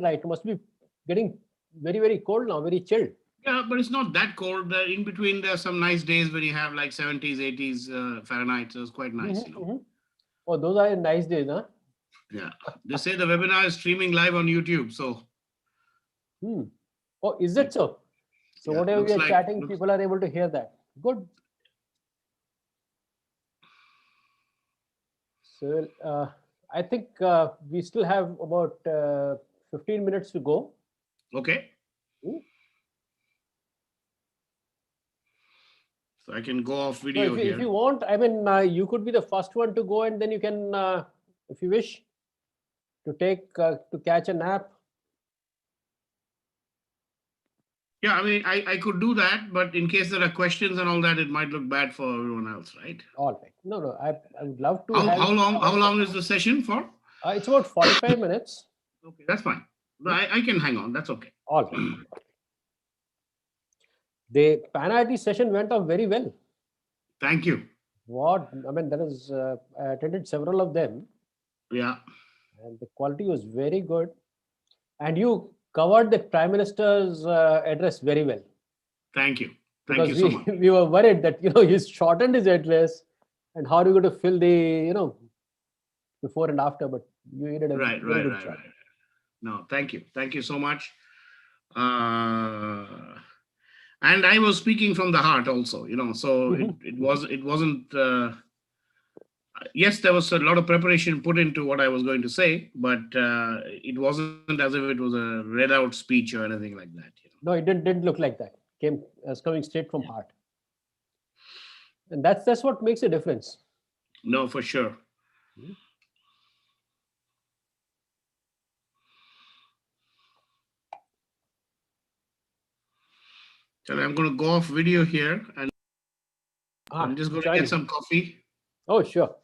right? It must be getting very, very cold now, very chilled. Yeah, but it's not that cold. In between, there are some nice days when you have like 70s, 80s Fahrenheit. So it's quite nice, Hmm. Hmm. Oh, those are nice days, huh? Yeah. They say the webinar is streaming live on YouTube. So Hmm. Oh, is it it, so? So yeah, whatever we looks are like, chatting, looks, people are able to hear that. Good. So I think we still have about 15 minutes to go. okay. Hmm. So I can go off So video if here. you want, I mean, you could be the first one to go, and then you can, if you wish, to catch a nap. Yeah, I mean, I could do that, but in case there are questions and all that, it might look bad for everyone else, right? All right. No, no. I would love to How have. how long how long is the session for? It's about 45 minutes. Okay, that's fine. Hmm. I can hang on. That's okay. All right. The Pan IT session went off very well. Thank you. What I mean, there is I attended several of them, Yeah. and the quality was very good. And you covered the Prime Minister's address very well, Thank you. Thank because you so we much. we were worried that he's shortened his address, and how are you going to fill the before and after? But you did a Right, very right, good right, job. right. No, thank you. Thank you so much. Uh, and I was speaking from the heart also, so it, Mhm, it mhm. was it wasn't yes, there was a lot of preparation put into what I was going to say, but it wasn't as if it was a read out speech or anything like that. No, it didn't look like that. Came as coming straight from heart, and that's what makes a difference. No, for sure. Mhm. So I'm going to go off video here and I'm just going to get Joining. some coffee. Oh, sure.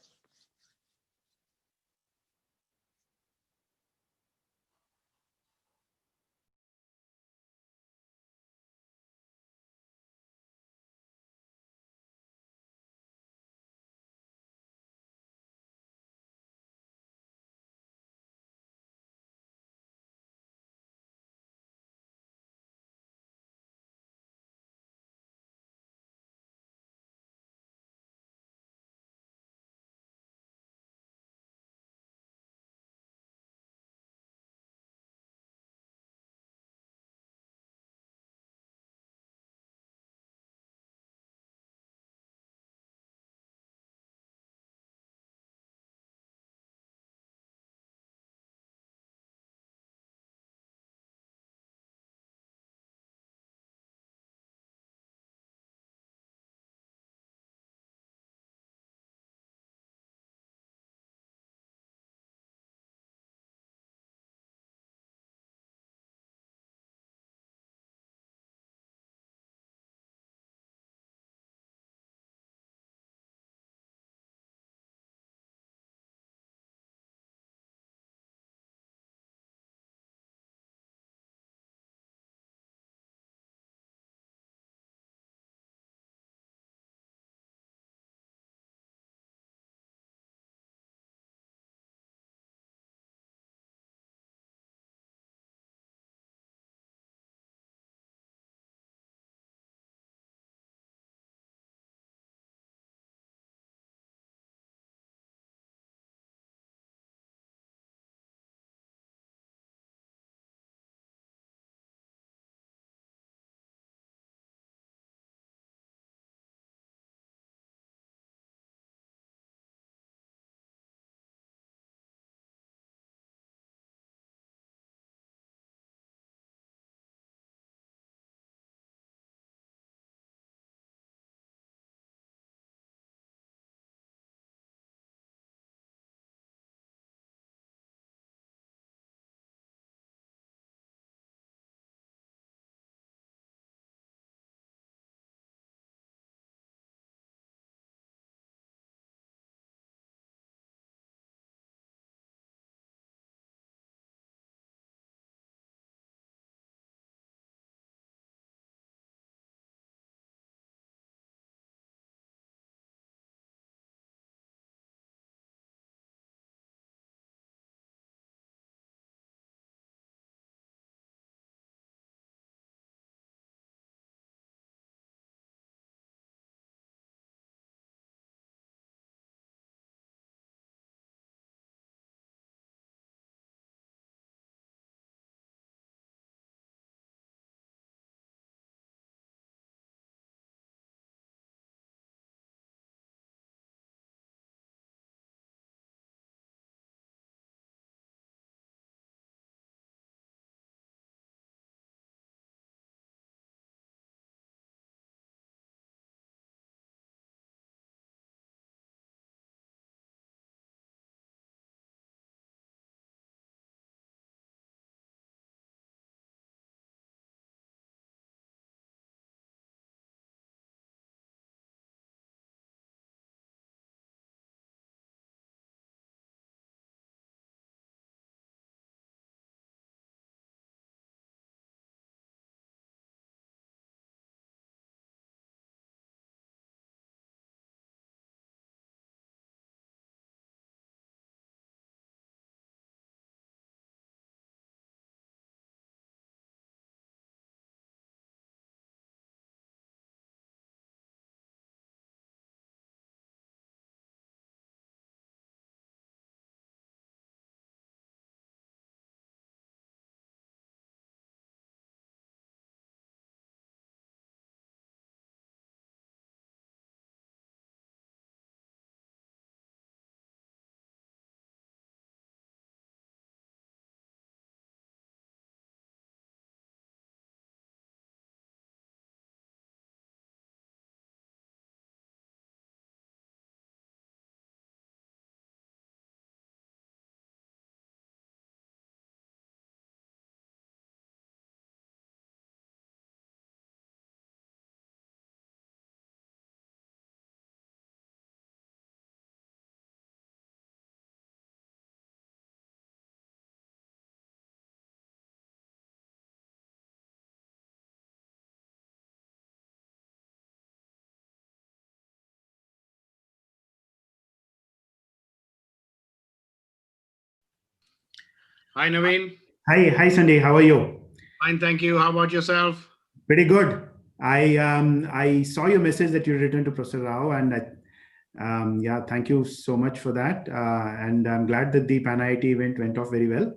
Hi, Naveen. Hi, Sandy. How are you? Fine, thank you. How about yourself? Pretty good. I saw your message that you returned to Professor Rao, and yeah, thank you so much for that. And I'm glad that the Pan IIT event went off very well.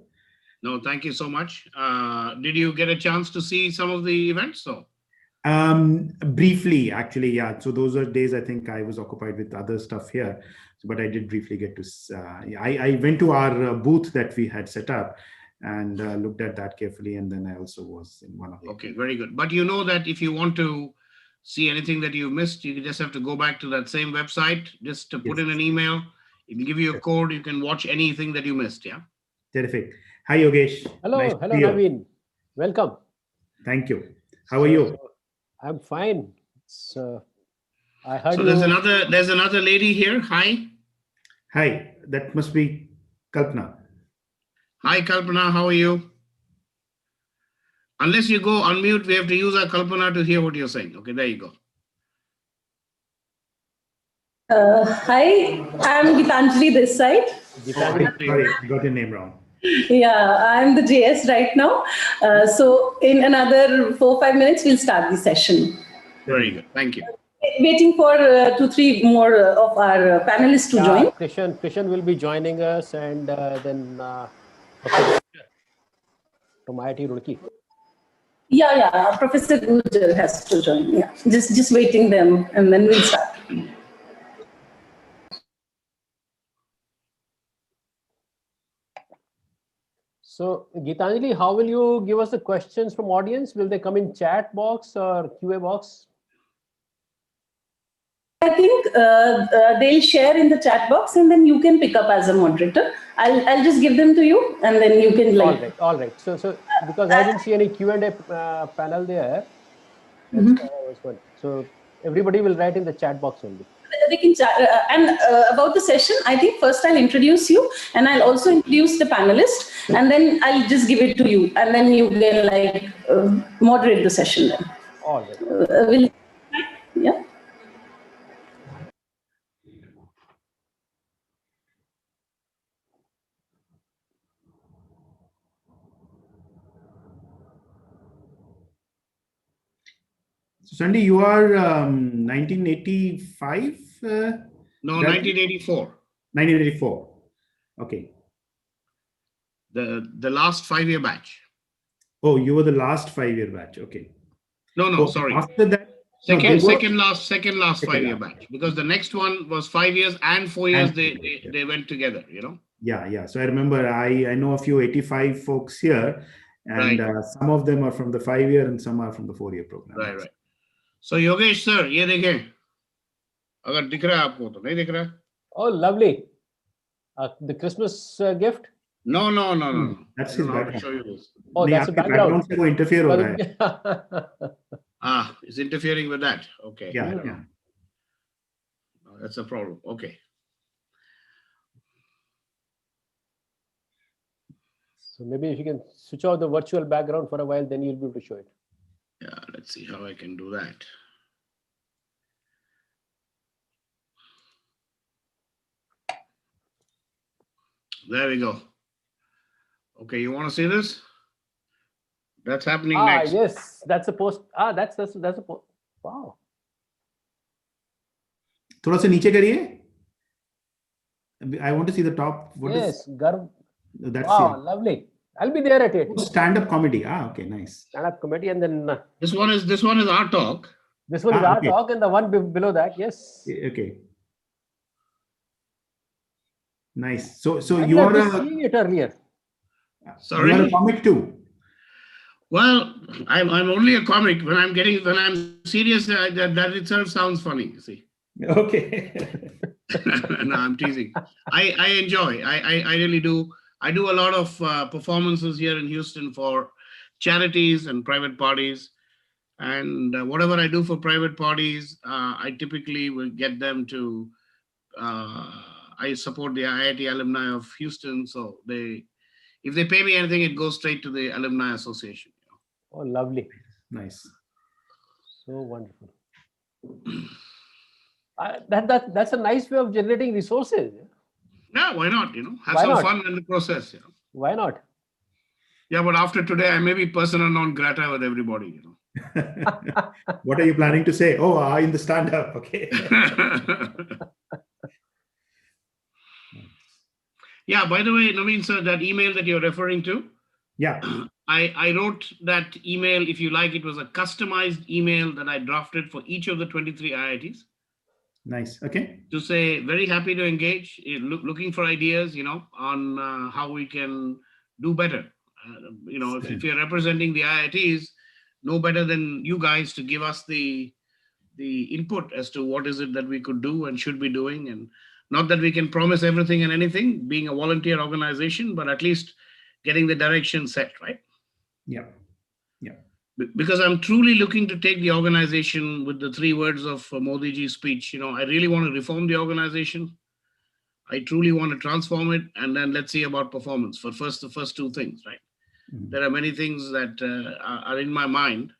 No, thank you so much. Did you get a chance to see some of the events? So, Briefly, actually, yeah. So those are days I think I was occupied with other stuff here, but I did briefly get to. I went to our booth that we had set up and looked at that carefully, and then I also was in one of the. okay, very good. But you know that if you want to see anything that you missed, you just have to go back to that same website, just to put Yes. in an email. It'll give you a code. You can watch anything that you missed. Yeah. Terrific. Hi, Yogesh. Hello, Nice to hello, see you. Naveen. Welcome. Thank you. How are you? I'm fine. So I heard So you. there's another lady here. Hi. Hi, that must be Kalpana. Hi, Kalpana. How are you? Unless you go unmute, we have to use our Kalpana to hear what you're saying. Okay, there you go. Hi, I'm Gitanjali this side. Sorry, I got your name wrong. Yeah, I'm the JS right now. So in another 4-5 minutes, we'll start the session. Very good. Thank you. Waiting for 2-3 more of our panelists to join. Krishan will be joining us, and then from IIT Roorkee. Yeah, Professor Gujar has to join. Yeah, just waiting them, and then we'll start. So, Gitanjali, how will you give us the questions from audience? Will they come in chat box or QA box? I think they'll share in the chat box, and then you can pick up as a moderator. I'll just give them to you, and then you can like. All right. So because I didn't see any Q&A panel there, that's why I was wondering. So everybody will write in the chat box only. They can chat, and about the session, I think first I'll introduce you, and I'll also introduce the panelist, and then I'll just give it to you, and then you can like moderate the session. Then. All right. Yeah. So, Sandy, you are 1985? No, 1984. 1984. Okay. The last 5-year batch. Oh, you were the last 5-year batch. Okay. No, sorry. After that, second last 5-year batch, because the next one was 5 years and 4 years. They went together. You know. Yeah. So I remember I know a few 85 folks here, and some of them are from the 5-year and some are from the 4-year program. Right. So Yogesh sir, ये देखें, अगर दिख रहा है आपको तो नहीं दिख रहा. Oh, lovely. The Christmas gift. No. That's I his don't know how to background. show you this. Oh, that's a background. से वो interfere हो रहा है. It's interfering with that. Okay. Yeah. No, that's a problem. Okay. So maybe if you can switch off the virtual background for a while, then you'll be able to show it. Yeah, let's see how I can do that. There we go. Okay, you want to see this? That's happening next. Yes, that's a post. That's a post. Wow. थोड़ा सा नीचे करिए. I want to see the top. Yes, Garv. That's wow, lovely. I'll be there at it. Stand-up comedy. Okay, nice. Stand-up comedy, and then this one is our talk. This one is our talk, and the one below that, yes. Okay. Nice. So I you are seeing it earlier. Sorry. You are a comic too. Well, I'm only a comic. When I'm serious, that itself sounds funny. You see. Okay. No, I'm teasing. I enjoy. I really do. I do a lot of performances here in Houston for charities and private parties. And whatever I do for private parties, I typically will get them to, I support the IIT Alumni of Houston. So if they pay me anything, it goes straight to the Alumni Association. Oh, lovely. Nice. So wonderful. That's a nice way of generating resources. Yeah, why not? Have some fun in the process. Why not? Yeah, but after today, I may be persona non grata with everybody, you know. What are you planning to say? Oh, in the stand-up, okay. Yeah, by the way, Naveen sir, that email that you're referring to, Yeah. I wrote that email, if you like, it was a customized email that I drafted for each of the 23 IITs. Nice. Okay. To say, very happy to engage, looking for ideas, you know, on how we can do better. You know, if you're representing the IITs, no better than you guys to give us the input as to what is it that we could do and should be doing. And not that we can promise everything and anything, being a volunteer organization, but at least getting the direction set, right? Yeah. Yeah. Because I'm truly looking to take the organization with the 3 words of Modi ji's speech. You know, I really want to reform the organization. I truly want to transform it, and then let's see about performance. For the first 2 things, right? Mm-hmm. There are many things that are in my mind.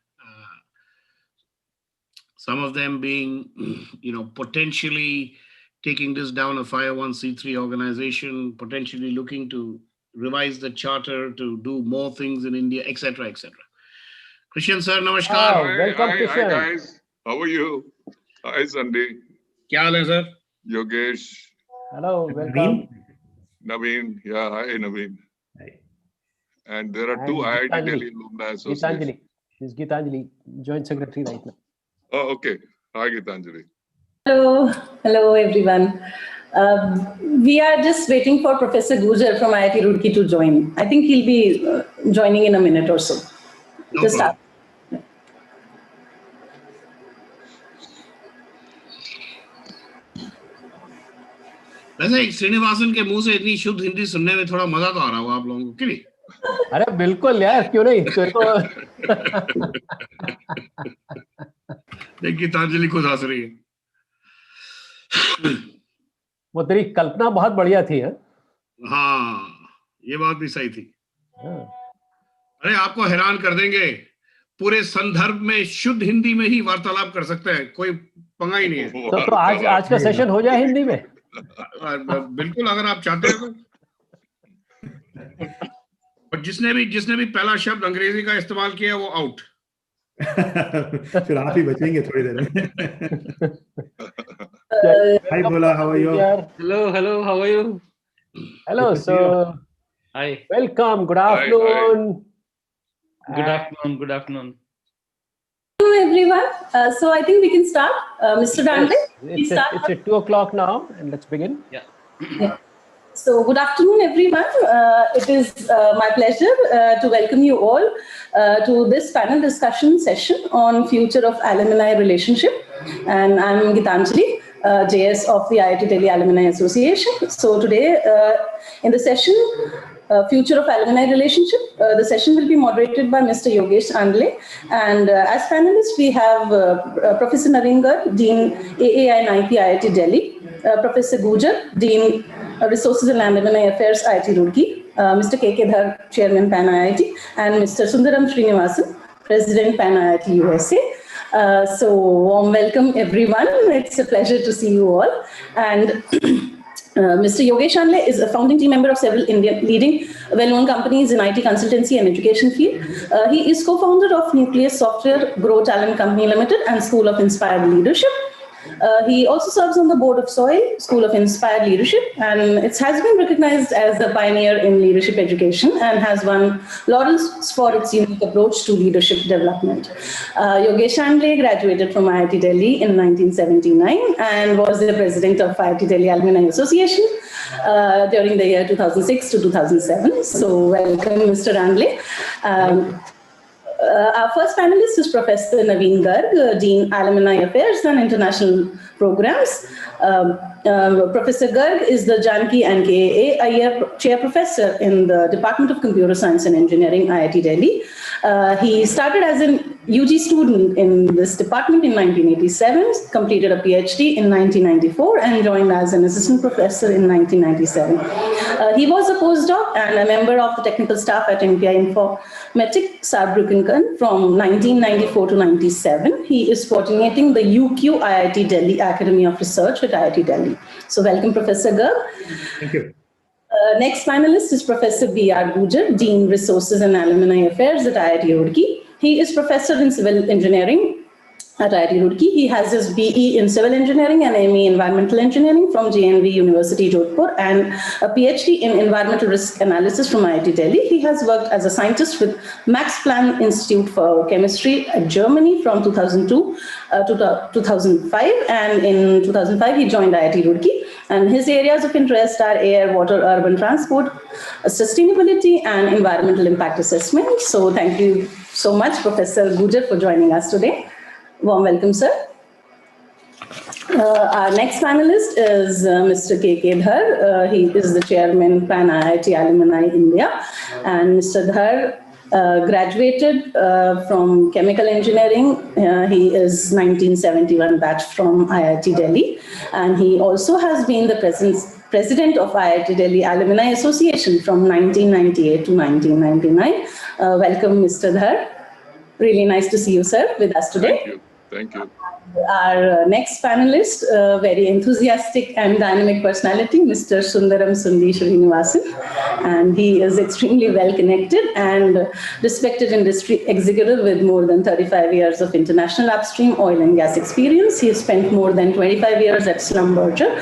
Some of them being, you know, potentially taking this down a 501c3 organization, potentially looking to revise the charter to do more things in India, etc., etc. Christian sir, namaskar. Oh, welcome, Christian. Hi guys, how are you? Hi Sandy. Kya haal hai, sir? Yogesh. Hello, welcome. Naveen. Yeah, hi Naveen. Hi. And there are 2 IIT Delhi Alumni Association. She's Gitanjali, Joint Secretary right now. Oh, okay. Hi Gitanjali. Hello everyone. We are just waiting for Professor Gujar from IIT Roorkee to join. I think he'll be joining in a minute or so. No problem. वैसे श्रीनिवासन के मुंह से इतनी शुद्ध हिंदी सुनने में थोड़ा मजा तो आ रहा होगा आप लोगों को, क्यों नहीं? अरे बिल्कुल यार, क्यों नहीं? तेरे को देख गीतांजलि खुद हंस रही है। वो तेरी कल्पना बहुत बढ़िया थी, है? हाँ, ये बात भी सही थी। अरे आपको हैरान कर देंगे, पूरे संदर्भ में शुद्ध हिंदी में ही वार्तालाप कर सकते हैं, कोई पंगा ही नहीं है। तो आज का सेशन हो जाए हिंदी में? बिल्कुल, अगर आप चाहते हैं तो। और जिसने भी पहला शब्द अंग्रेजी का इस्तेमाल किया वो आउट। फिर आप ही बचेंगे थोड़ी देर में। Hi Bola, how are you? Hello, how are you? Hello, so Hi. Welcome, good afternoon. Good afternoon. Hello everyone. So I think we can start. Mr. Dante, It's at 2 o'clock now, and let's begin. Yeah. So good afternoon everyone. It is my pleasure to welcome you all to this panel discussion session on future of alumni relationship. And I'm Gitanjali, JS of the IIT Delhi Alumni Association. So today in the session, Future of Alumni Relationship, the session will be moderated by Mr. Yogesh Andle. And as panelists, we have Professor Naveen Garg, Dean AAI and IP IIT Delhi, Professor Gujar, Dean Resources and Alumni Affairs IIT Roorkee, Mr. K.K. Dhar, Chairman PAN IIT, and Mr. Sundaram Srinivasan, President PAN IIT USA. So warm welcome everyone. It's a pleasure to see you all. And Mr. Yogesh Andle is a founding team member of several Indian leading well-known companies in IT consultancy and education field. He is co-founder of Nucleus Software Grow Talent Company Limited and School of Inspired Leadership. He also serves on the board of SOIL, School of Inspired Leadership, and it has been recognized as a pioneer in leadership education and has won laurels for its unique approach to leadership development. Yogesh Andle graduated from IIT Delhi in 1979 and was the president of IIT Delhi Alumni Association during the year 2006 to 2007. So welcome, Mr. Andle. Our first panelist is Professor Naveen Garg, Dean Alumni Affairs and International Programs. Professor Garg is the Janki and KAA Iyer Chair Professor in the Department of Computer Science and Engineering, IIT Delhi. He started as an UG student in this department in 1987, completed a PhD in 1994, and joined as an assistant professor in 1997. He was a postdoc and a member of the technical staff at MPI Informatic Saarbrücken from 1994 to 97. He is coordinating the UQ IIT Delhi Academy of Research at IIT Delhi. So welcome, Professor Garg. Thank you. Next panelist is Professor B.R. Gujar, Dean Resources and Alumni Affairs at IIT Roorkee. He is Professor in Civil Engineering at IIT Roorkee. He has his BE in Civil Engineering and ME Environmental Engineering from JNV University, Jodhpur, and a PhD in Environmental Risk Analysis from IIT Delhi. He has worked as a scientist with Max Planck Institute for Chemistry at Germany from 2002 to 2005, and in 2005 he joined IIT Roorkee. And his areas of interest are air, water, urban transport, sustainability, and environmental impact assessment. So thank you so much, Professor Gujar, for joining us today. Warm welcome, sir. Our next panelist is Mr. K.K. Dhar. He is the chairman, Pan IIT Alumni India. And Mr. Dhar graduated from chemical engineering. He is 1971 batch from IIT Delhi. And he also has been the president of IIT Delhi Alumni Association from 1998 to 1999. Welcome, Mr. Dhar. Really nice to see you, sir, with us today. Thank you. Thank you. Our next panelist, very enthusiastic and dynamic personality, Mr. Sundaram Sundi Srinivasan. And he is extremely well connected and respected industry executive with more than 35 years of international upstream oil and gas experience. He has spent more than 25 years at Schlumberger,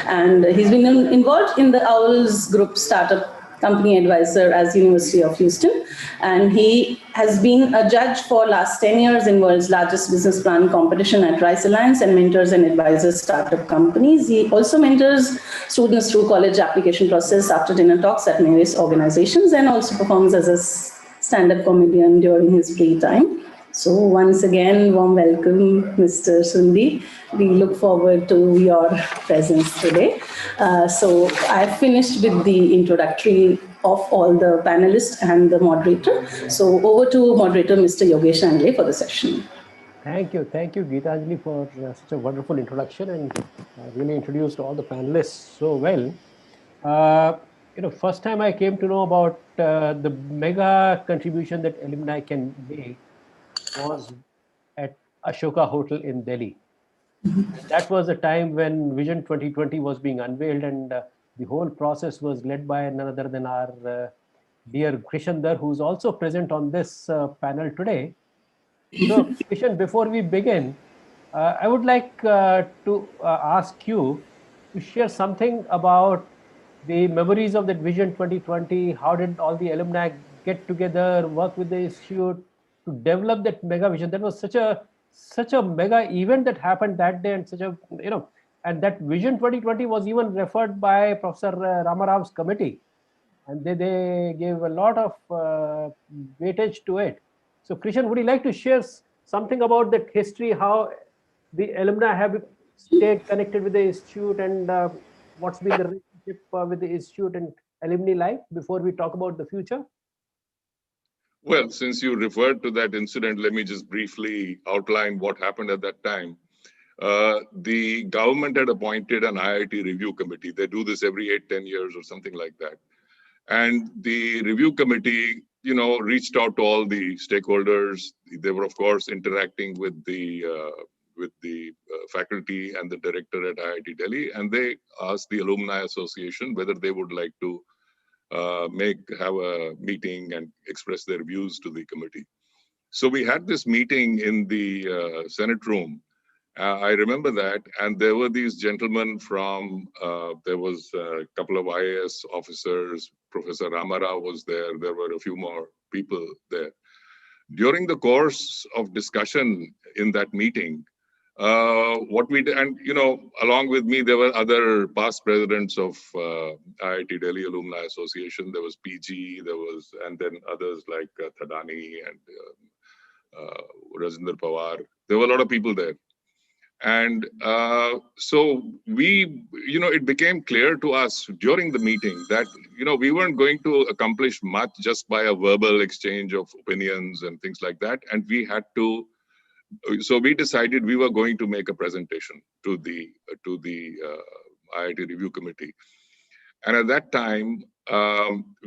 and he's been involved in the Owls Group startup company advisor as University of Houston, and he has been a judge for last 10 years in world's largest business plan competition at Rice Alliance and mentors and advisors startup companies. He also mentors students through college application process, after dinner talks at various organizations, and also performs as a stand-up comedian during his free time. So once again, warm welcome, Mr. Sundi. We look forward to your presence today. So I've finished with the introductory of all the panelists and the moderator. So over to moderator, Mr. Yogesh Angle, for the session. Thank you, Geetanjali, for such a wonderful introduction, and really introduced all the panelists so well. First time I came to know about the mega contribution that alumni can make was at Ashoka Hotel in Delhi. That was the time when Vision 2020 was being unveiled, and the whole process was led by none other than our dear Krishan Dhar, who's also present on this panel today. So, Krishan, before we begin, I would like to ask you to share something about the memories of that Vision 2020. How did all the alumni get together, work with the institute to develop that mega vision? That was such a mega event that happened that day, and and that Vision 2020 was even referred by Professor Ramarav's committee, and they gave a lot of weightage to it. So, Krishan, would you like to share something about that history, how the alumni have stayed connected with the institute, and what's been the relationship with the institute and alumni life before we talk about the future? Well, since you referred to that incident, let me just briefly outline what happened at that time. The government had appointed an IIT review committee. They do this every 8-10 years or something like that. And the review committee, reached out to all the stakeholders. They were, of course, interacting with the faculty and the director at IIT Delhi, and they asked the Alumni Association whether they would like to have a meeting and express their views to the committee. So we had this meeting in the Senate room. I remember that, and there were these gentlemen from, there was a couple of IAS officers, Professor Ramarao was there, there were a few more people there. During the course of discussion in that meeting, what we did, and along with me, there were other past presidents of IIT Delhi Alumni Association. There was PG, and then others like Thadani and Rajinder Pawar. There were a lot of people there. And so it became clear to us during the meeting that, we weren't going to accomplish much just by a verbal exchange of opinions and things like that. And we had to, so we decided we were going to make a presentation to the IIT Review Committee. And at that time,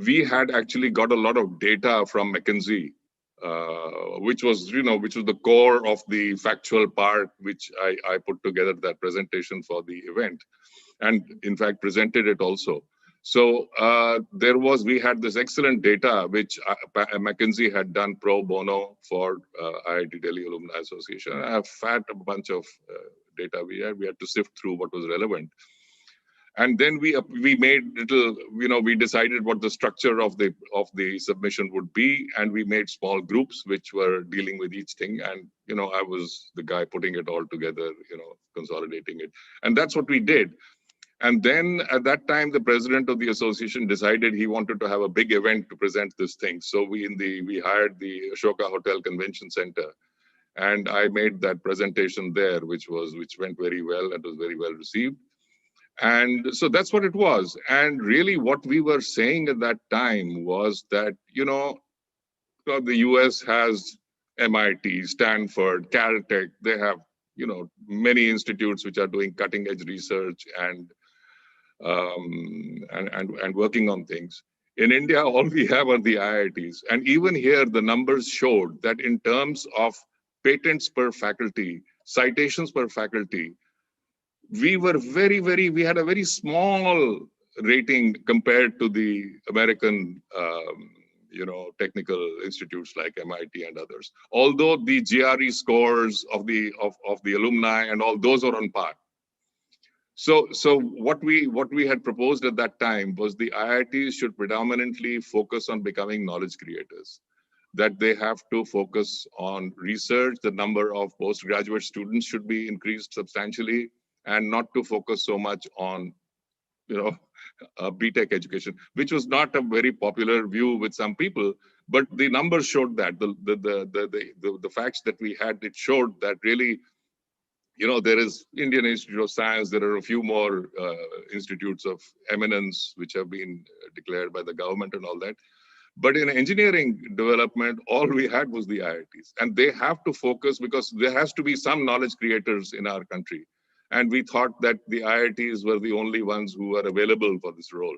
we had actually got a lot of data from McKinsey, which was the core of the factual part, which I put together that presentation for the event, and in fact presented it also. So we had this excellent data, which McKinsey had done pro bono for IIT Delhi Alumni Association. I have fat a bunch of data we had to sift through what was relevant. And then we made we decided what the structure of the submission would be, and we made small groups which were dealing with each thing. And I was the guy putting it all together, consolidating it, and that's what we did. And then at that time, the president of the association decided he wanted to have a big event to present this thing. So we hired the Ashoka Hotel Convention Center, and I made that presentation there, which went very well and was very well received. And so that's what it was. And really what we were saying at that time was that, the US has MIT, Stanford, Caltech. They have, many institutes which are doing cutting edge research and working on things. In India, all we have are the IITs. And even here, the numbers showed that in terms of patents per faculty, citations per faculty, we had a very small rating compared to the American, technical institutes like MIT and others. Although the GRE scores of the alumni and all those are on par. So what we had proposed at that time was the IITs should predominantly focus on becoming knowledge creators, that they have to focus on research. The number of postgraduate students should be increased substantially, and not to focus so much on, BTech education, which was not a very popular view with some people. But the numbers showed that the facts that we had, it showed that really, there is Indian Institute of Science. There are a few more institutes of eminence which have been declared by the government and all that. But in engineering development, all we had was the IITs, and they have to focus because there has to be some knowledge creators in our country. And we thought that the IITs were the only ones who were available for this role.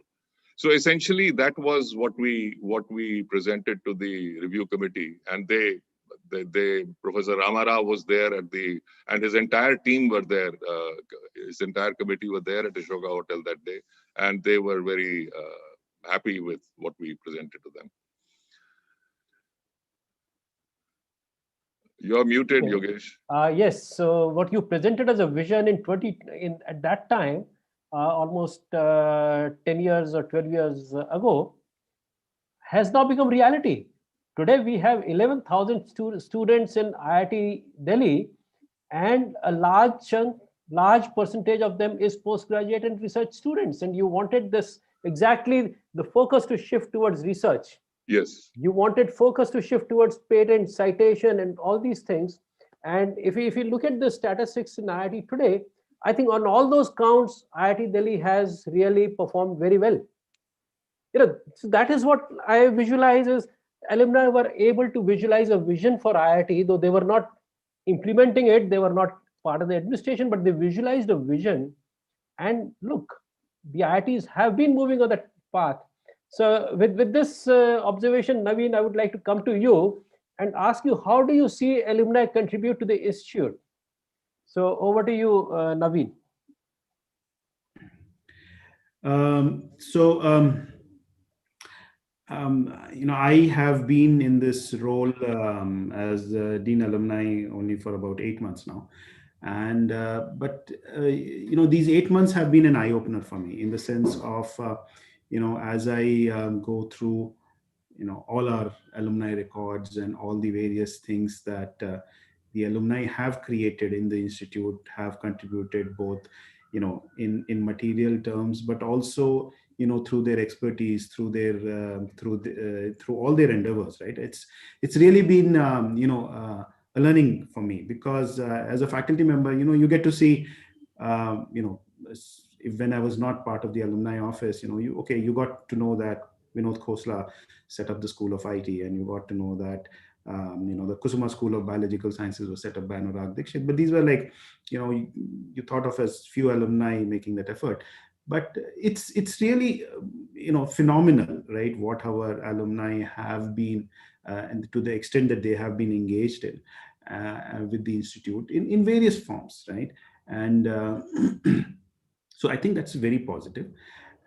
So essentially, that was what we presented to the review committee, and Professor Ramarao was there and his entire team were there. His entire committee were there at Ashoka Hotel that day, and they were very happy with what we presented to them. You're muted, Yogesh. Yes. So what you presented as a vision at that time, almost 10 years or 12 years ago, has now become reality. Today we have 11,000 students in IIT Delhi, and a large percentage of them is postgraduate and research students. And you wanted exactly the focus to shift towards research. Yes. You wanted focus to shift towards patent, citation, and all these things. And if you look at the statistics in IIT today, I think on all those counts, IIT Delhi has really performed very well. So that is what I visualize is alumni were able to visualize a vision for IIT, though they were not implementing it, they were not part of the administration, but they visualized a vision. And look, the IITs have been moving on that path. So with this observation, Naveen, I would like to come to you and ask you, how do you see alumni contribute to the institute? So over to you, Naveen. I have been in this role as Dean Alumni only for about 8 months now. And these 8 months have been an eye-opener for me in the sense of, as I go through, all our alumni records and all the various things that the alumni have created in the institute, have contributed both, in material terms, but also through their expertise, through all their endeavors, right? It's really been a learning for me, because as a faculty member, you get to see when I was not part of the alumni office, you got to know that Vinod Khosla set up the School of IT, and you got to know that the Kusuma School of Biological Sciences was set up by Anurag Dixit. But these were like, you thought of as few alumni making that effort. But it's really, phenomenal, right? What our alumni have been, and to the extent that they have been engaged in with the institute in various forms, right? And so I think that's very positive.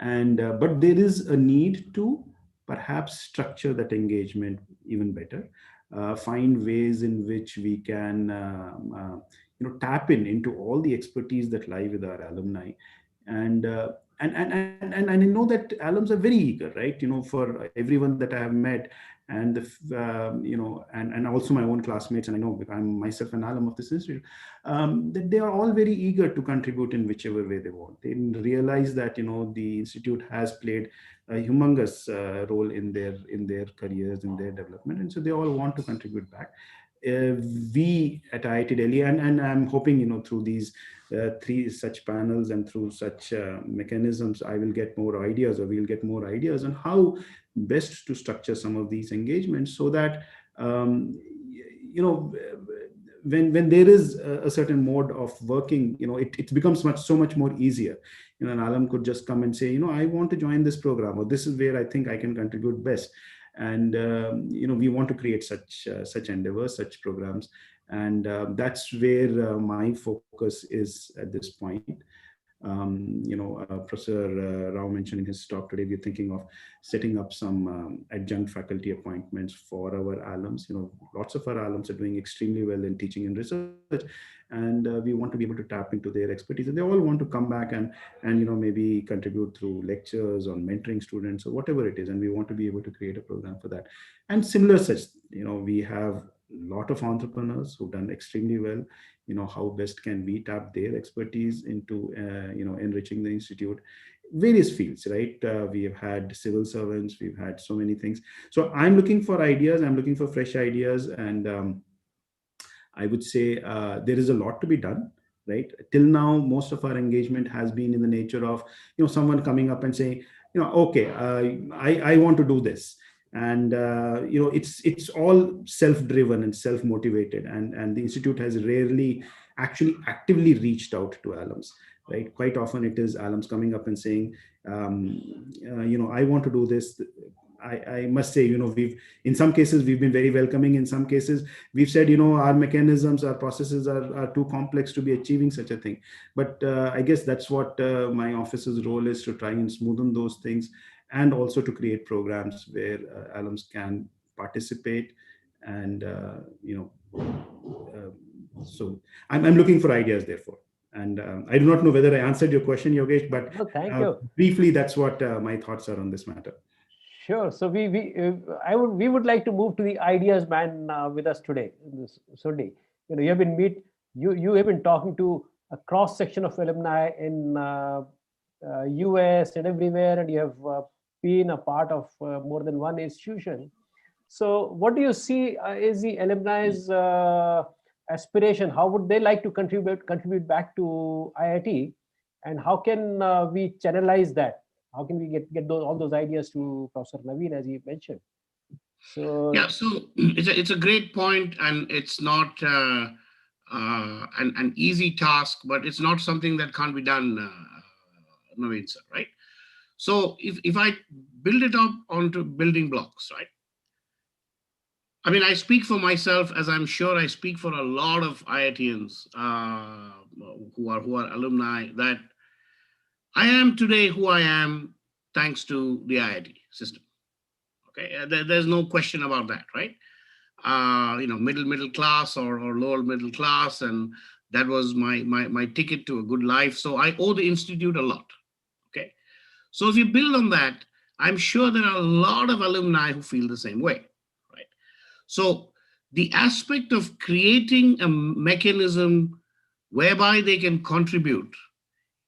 And but there is a need to perhaps structure that engagement even better, find ways in which we can tap into all the expertise that lie with our alumni. And and I know that alums are very eager, right? For everyone that I have met, and and also my own classmates, and I know because I'm myself an alum of this institute, that they are all very eager to contribute in whichever way they want. They realize that the institute has played a humongous role in their careers, in their development, and so they all want to contribute back. We at IIT Delhi, and I'm hoping through these three such panels and through such mechanisms, I will get more ideas, or we'll get more ideas on how best to structure some of these engagements, so that when there is a certain mode of working, it becomes so much more easier. An alum could just come and say, I want to join this program, or this is where I think I can contribute best. And we want to create such endeavors, such programs, and that's where my focus is at this point. Professor Rao mentioned in his talk today, we're thinking of setting up some adjunct faculty appointments for our alums. Lots of our alums are doing extremely well in teaching and research, and we want to be able to tap into their expertise. And they all want to come back and maybe contribute through lectures on mentoring students or whatever it is. And we want to be able to create a program for that. And similar such, we have a lot of entrepreneurs who've done extremely well. How best can we tap their expertise into enriching the institute, various fields, right? We have had civil servants, we've had so many things. So I'm looking for ideas, I'm looking for fresh ideas, and I would say there is a lot to be done, right? Till now, most of our engagement has been in the nature of someone coming up and saying, okay, I want to do this. And it's all self-driven and self-motivated, and the institute has rarely actually actively reached out to alums, right? Quite often it is alums coming up and saying, I want to do this. I must say, we've, in some cases, we've been very welcoming. In some cases, we've said, our mechanisms, our processes are too complex to be achieving such a thing. But I guess that's what my office's role is, to try and smoothen those things, and also to create programs where alums can participate. And, so I'm looking for ideas, therefore. And I do not know whether I answered your question, Yogesh, but No, thank you. Briefly, that's what my thoughts are on this matter. Sure. So we would like to move to the ideas man with us today, Sunday. You have been you have been talking to a cross section of alumni in US and everywhere, and you have been a part of more than one institution. So what do you see is the alumni's aspiration? How would they like to contribute back to IIT, and how can we channelize that? How can we get all those ideas to Professor Naveen, as he mentioned? So Yeah, so it's a great point, and it's not an easy task, but it's not something that can't be done, Naveen sir, right? So if I build it up onto building blocks, right? I mean, I speak for myself, as I'm sure I speak for a lot of IITians who are alumni, that I am today who I am thanks to the IIT system. Okay, there's no question about that, right? Middle class or lower middle class, and that was my ticket to a good life. So I owe the institute a lot. Okay, so if you build on that, I'm sure there are a lot of alumni who feel the same way, right? So the aspect of creating a mechanism whereby they can contribute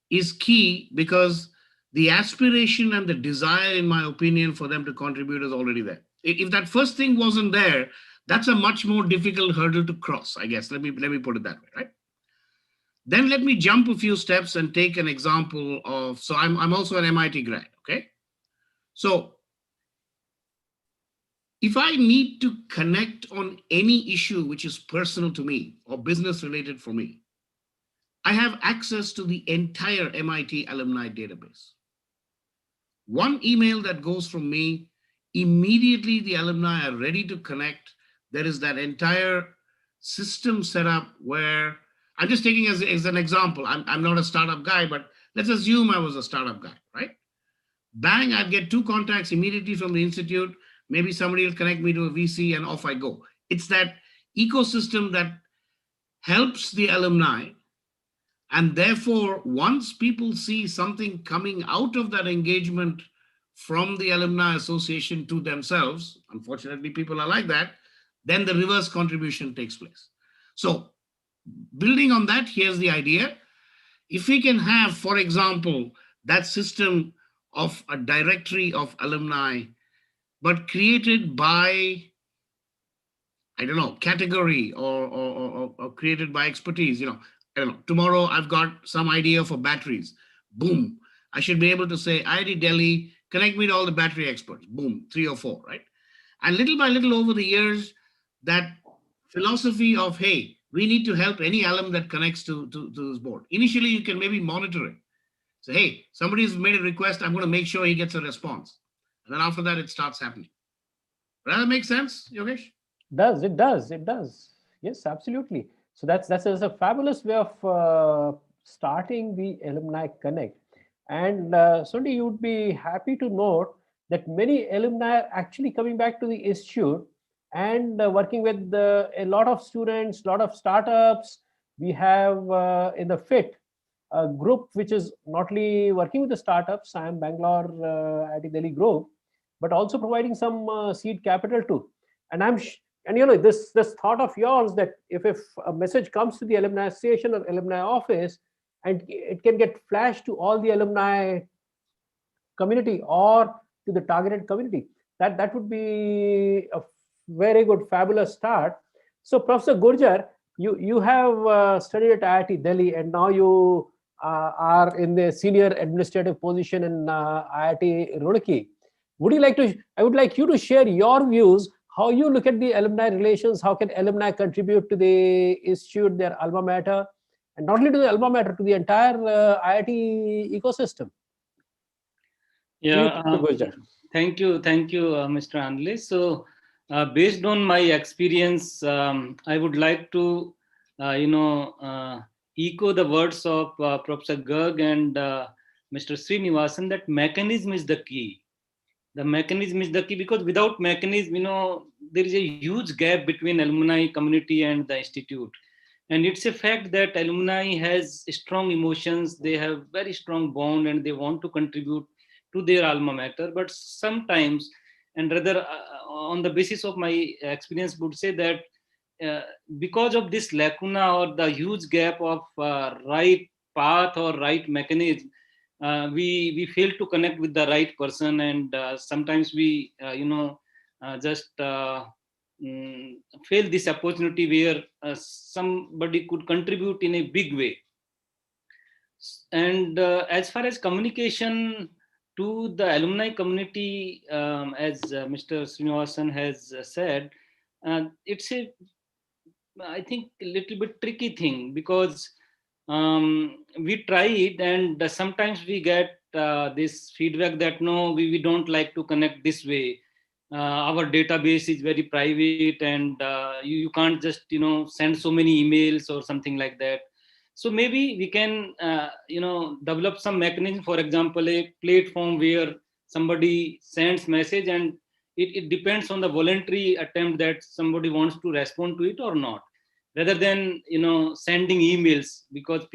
is key, because the aspiration and the desire, in my opinion, for them to contribute is already there. If that first thing wasn't there, that's a much more difficult hurdle to cross, I guess. Let me put it that way, right? Then let me jump a few steps and take an example of, so I'm also an MIT grad, okay? So if I need to connect on any issue which is personal to me or business related for me, I have access to the entire MIT alumni database. One email that goes from me, immediately the alumni are ready to connect. There is that entire system set up where, I'm just taking as an example, I'm not a startup guy, but let's assume I was a startup guy, right? bang, I'd get 2 contacts immediately from the institute. Maybe somebody will connect me to a VC and off I go. It's that ecosystem that helps the alumni. And therefore, once people see something coming out of that engagement from the Alumni Association to themselves, unfortunately, people are like that, then the reverse contribution takes place. So, building on that, here's the idea. If we can have, for example, that system of a directory of alumni, but created by, I don't know, category or created by expertise. I don't know. Tomorrow I've got some idea for batteries. Boom. I should be able to say, IIT Delhi, connect me to all the battery experts. Boom, 3 or 4, right? And little by little over the years, that philosophy of, hey, we need to help any alum that connects to this board. Initially, you can maybe monitor it. Say, hey, somebody's made a request. I'm going to make sure he gets a response. And then after that, it starts happening. Does that make sense, Yogesh? It does. Yes, absolutely. So that's a fabulous way of starting the Alumni Connect. And Sundi, you'd be happy to note that many alumni are actually coming back to the institute and working with a lot of students, a lot of startups. We have in the FIT a group which is not only working with the startups, I am Bangalore IIT Delhi group, but also providing some seed capital too. And and this thought of yours that if a message comes to the alumni association or alumni office and it can get flashed to all the alumni community or to the targeted community, that would be a very good fabulous start. So Professor Gurjar, you have studied at IIT Delhi and now you are in the senior administrative position in IIT Roorkee. I would like you to share your views, how you look at the alumni relations, how can alumni contribute to the institute, their alma mater, and not only to the alma mater, to the entire IIT ecosystem. Yeah, thank you, Mr. Anli. So, based on my experience, I would like to, echo the words of Professor Garg and Mr. Srinivasan that mechanism is the key. The mechanism is the key because without mechanism, there is a huge gap between alumni community and the institute. And it's a fact that alumni has strong emotions, they have very strong bond and they want to contribute to their alma mater. But sometimes, and rather on the basis of my experience, would say that uh, because of this lacuna or the huge gap of right path or right mechanism, we fail to connect with the right person, and sometimes we just fail this opportunity where somebody could contribute in a big way. And as far as communication to the alumni community, as Mr. Srinivasan has said, it's I think a little bit tricky thing because we try it and sometimes we get this feedback that no, we don't like to connect this way. Our database is very private and you can't just send so many emails or something like that. So maybe we can develop some mechanism, for example a platform where somebody sends message and it depends on the voluntary attempt that somebody wants to respond to it or not, rather than sending emails, because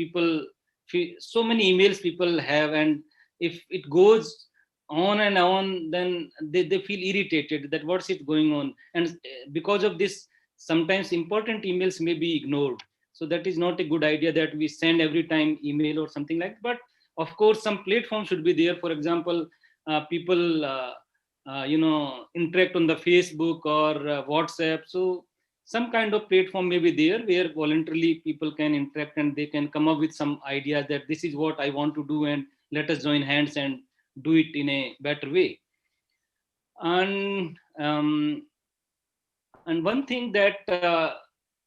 so many emails people have, and if it goes on and on, then they feel irritated that what's it going on, and because of this sometimes important emails may be ignored. So that is not a good idea that we send every time email or something like that. But of course some platform should be there. For example, people interact on the Facebook or WhatsApp. So some kind of platform may be there where voluntarily people can interact and they can come up with some ideas that this is what I want to do and let us join hands and do it in a better way. And one thing that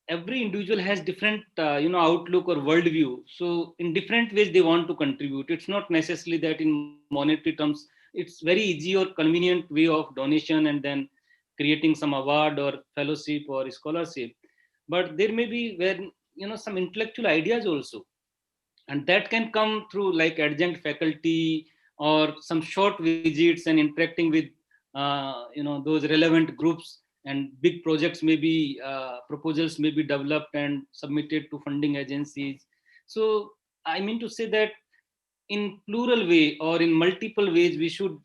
every individual has different outlook or worldview. So in different ways they want to contribute. It's not necessarily that in monetary terms. It's very easy or convenient way of donation and then creating some award or fellowship or scholarship. But there may be where some intellectual ideas also, and that can come through like adjunct faculty or some short visits and interacting with those relevant groups, and big projects may be proposals may be developed and submitted to funding agencies. So I mean to say that in plural way or in multiple ways we should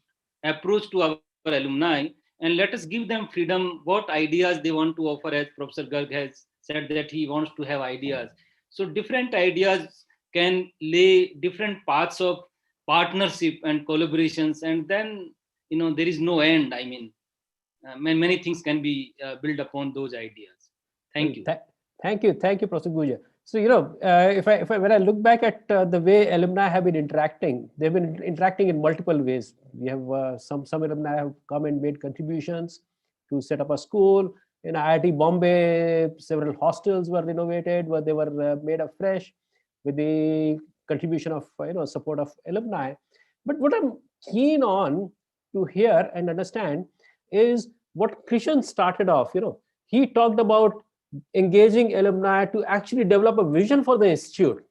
approach to our alumni, and let us give them freedom what ideas they want to offer. As Professor Garg has said that he wants to have ideas, so different ideas can lay different paths of partnership and collaborations, and then there is no end. I mean, many things can be built upon those ideas. Thank you. Thank you, Professor Guja. So if I when I look back at the way alumni have been interacting, they've been interacting in multiple ways. We have some alumni have come and made contributions to set up a school in IIT Bombay. Several hostels were renovated, where they were made afresh with the contribution of support of alumni. But what I'm keen on to hear and understand is what Krishan started off. He talked about engaging alumni to actually develop a vision for the institute,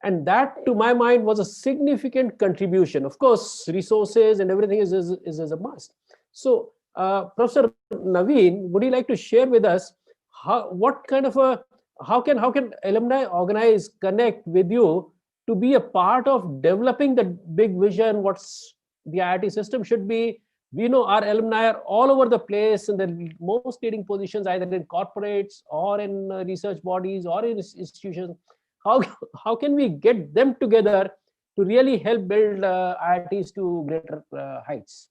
and that to my mind was a significant contribution. Of course, resources and everything is a must. So Professor Naveen, would you like to share with us how can alumni organize, connect with you to be a part of developing the big vision, what's the IIT system should be? We know our alumni are all over the place in the most leading positions, either in corporates or in research bodies or in institutions. How, how can we get them together to really help build IITs to greater heights?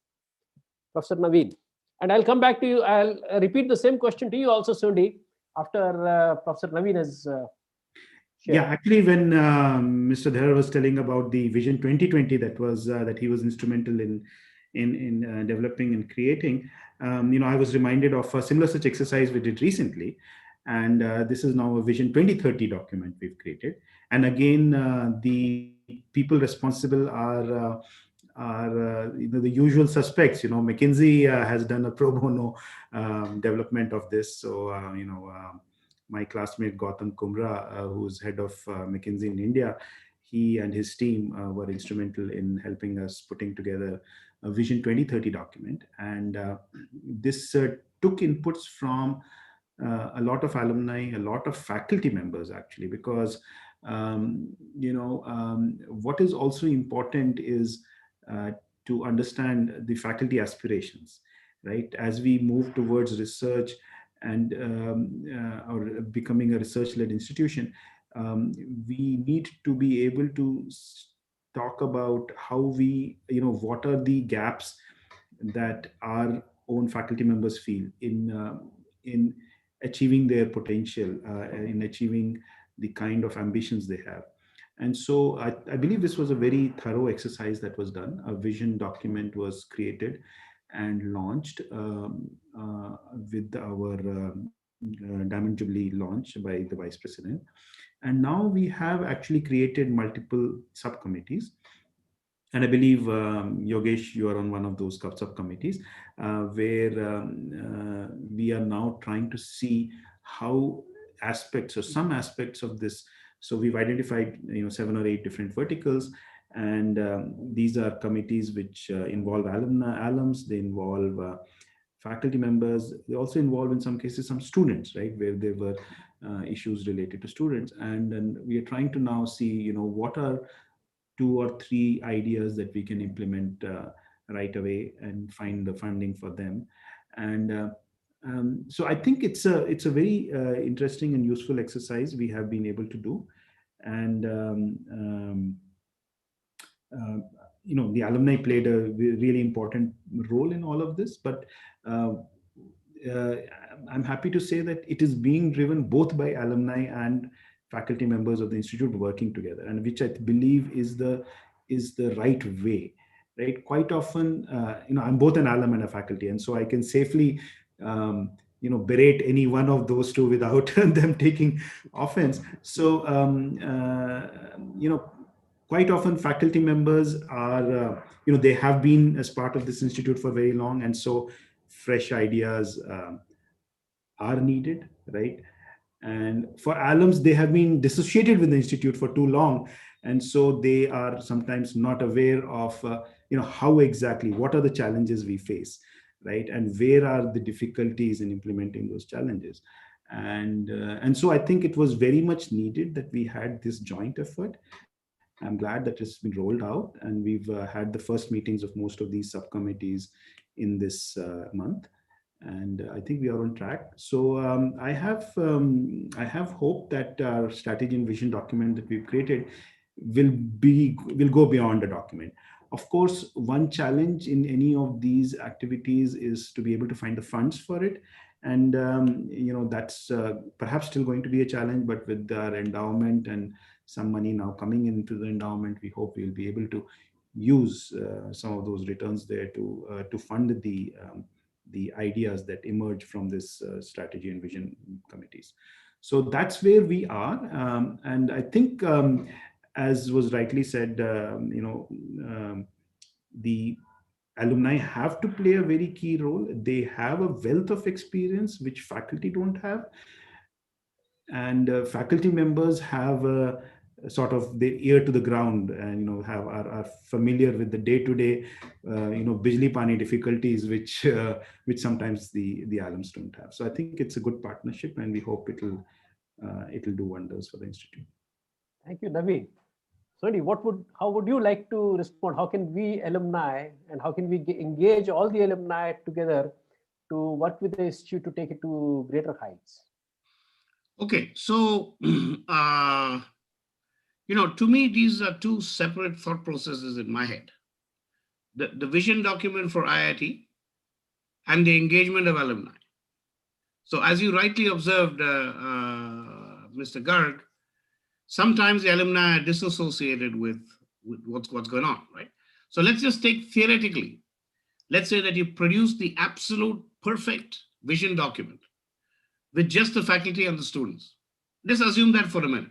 Professor Naveen. And I'll come back to you. I'll repeat the same question to you also, Sundi, after Professor Naveen has shared. Yeah, actually, when Mr. Dhar was telling about the Vision 2020 that he was instrumental in developing and creating, I was reminded of a similar such exercise we did recently, and this is now a Vision 2030 document we've created. And again, the people responsible are the usual suspects. McKinsey has done a pro bono development of this. So my classmate Gautam Kumra, who's head of McKinsey in India, he and his team were instrumental in helping us putting together a Vision 2030 document. And this took inputs from a lot of alumni, a lot of faculty members, actually, because what is also important is to understand the faculty aspirations, right? As we move towards research and or becoming a research-led institution, we need to be able to talk about how what are the gaps that our own faculty members feel in achieving their potential, in achieving the kind of ambitions they have. And so I believe this was a very thorough exercise that was done. A vision document was created and launched with our Diamond Jubilee launch by the Vice President. And now we have actually created multiple subcommittees. And I believe, Yogesh, you are on one of those subcommittees where we are now trying to see how aspects or some aspects of this. So we've identified 7 or 8 different verticals, and these are committees which involve alums, they involve faculty members, they also involve in some cases some students, right, where there were issues related to students. And then we are trying to now see what are 2 or 3 ideas that we can implement right away and find the funding for them. And so I think it's a very interesting and useful exercise we have been able to do. And the alumni played a really important role in all of this. But I'm happy to say that it is being driven both by alumni and faculty members of the institute working together, and which I believe is the right way, right? Quite often, I'm both an alum and a faculty, and so I can safely berate any one of those two without them taking offense. So quite often faculty members are they have been as part of this institute for very long, and so fresh ideas are needed, right? And for alums, they have been dissociated with the institute for too long. And so they are sometimes not aware of, how exactly, what are the challenges we face, right? And where are the difficulties in implementing those challenges? And so I think it was very much needed that we had this joint effort. I'm glad that it's been rolled out, and we've had the first meetings of most of these subcommittees in this month, and I think we are on track. So I have hope that our strategy and vision document that we've created will go beyond the document. Of course, one challenge in any of these activities is to be able to find the funds for it, and that's perhaps still going to be a challenge. But with our endowment and some money now coming into the endowment, we hope we'll be able to use some of those returns there to fund the ideas that emerge from this strategy and vision committees. So that's where we are, and I think, as was rightly said, the alumni have to play a very key role. They have a wealth of experience which faculty don't have, and faculty members have sort of the ear to the ground, and are familiar with the day-to-day bijli pani difficulties which sometimes the alums don't have. So I think it's a good partnership, and we hope it'll do wonders for the institute. Thank you, Naveen. Sorry, how would you like to respond? How can we alumni and how can we engage all the alumni together to work with the institute to take it to greater heights? Okay, so to me, these are two separate thought processes in my head. The vision document for IIT and the engagement of alumni. So as you rightly observed, Mr. Garg, sometimes the alumni are disassociated with what's going on, right? So let's just take theoretically, let's say that you produce the absolute perfect vision document with just the faculty and the students. Let's assume that for a minute.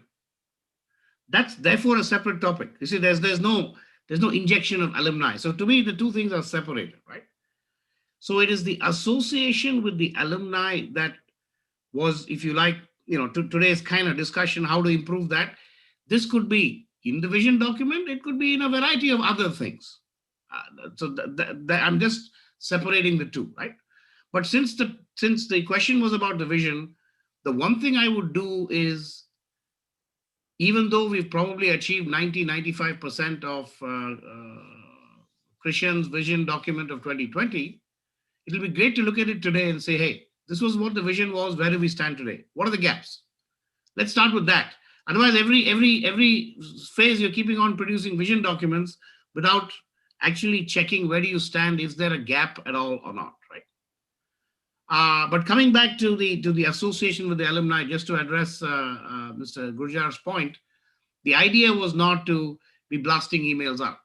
That's therefore a separate topic. You see, there's no injection of alumni. So to me, the two things are separated, right? So it is the association with the alumni that was, if you like, today's kind of discussion, how to improve that. This could be in the vision document. It could be in a variety of other things. So I'm just separating the two, right? But since the question was about the vision, the one thing I would do is, even though we've probably achieved 95% of Krishan's vision document of 2020, it'll be great to look at it today and say, hey, this was what the vision was. Where do we stand today? What are the gaps? Let's start with that. Otherwise, every phase you're keeping on producing vision documents without actually checking where do you stand. Is there a gap at all or not, right? But coming back to the association with the alumni, just to address Mr. Gurjar's point, the idea was not to be blasting emails out.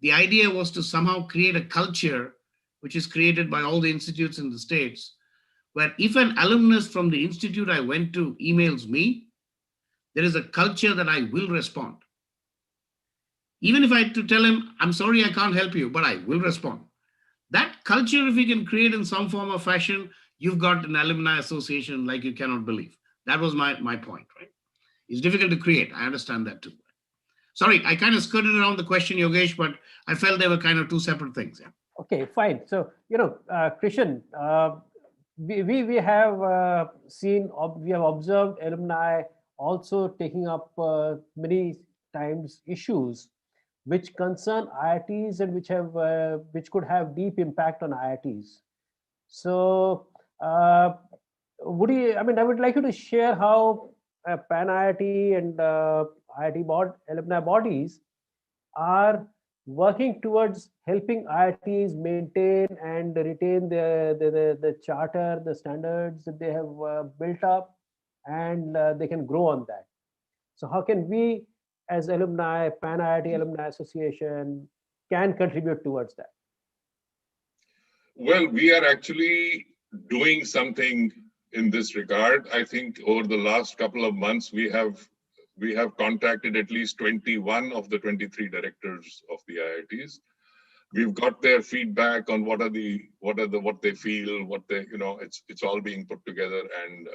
The idea was to somehow create a culture which is created by all the institutes in the States, where if an alumnus from the institute I went to emails me, there is a culture that I will respond. Even if I had to tell him, I'm sorry, I can't help you, but I will respond. That culture, if we can create in some form or fashion, you've got an alumni association like you cannot believe. That was my point, right? It's difficult to create. I understand that too. Sorry, I kind of skirted around the question, Yogesh, but I felt they were kind of two separate things. Yeah. Okay, fine. So, Krishan, we have we have observed alumni also taking up many times issues which concern IITs and which could have deep impact on IITs. So, I would like you to share how Pan IIT and IIT alumni bodies are working towards helping IITs maintain and retain the charter, the standards that they have built up, and they can grow on that. So how can we, as alumni, Pan IIT Alumni Association, can contribute towards that? Well, we are actually doing something in this regard. I think over the last couple of months, we have contacted at least 21 of the 23 directors of the IITs. We've got their feedback on what they feel, it's all being put together and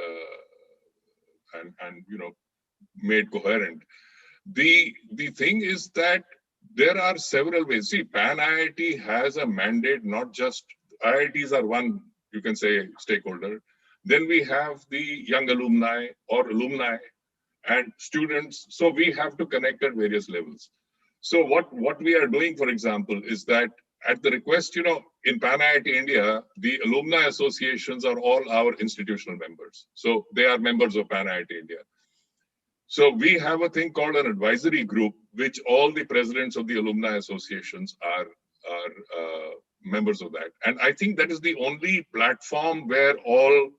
and made coherent. The thing is that there are several ways. See, Pan IIT has a mandate, not just IITs are one, you can say, stakeholder. Then we have the young alumni or alumni and students. So we have to connect at various levels. So what we are doing, for example, is that at the request, in Pan IIT India, the alumni associations are all our institutional members. So they are members of Pan IIT India. So we have a thing called an advisory group, which all the presidents of the alumni associations are members of that. And I think that is the only platform where all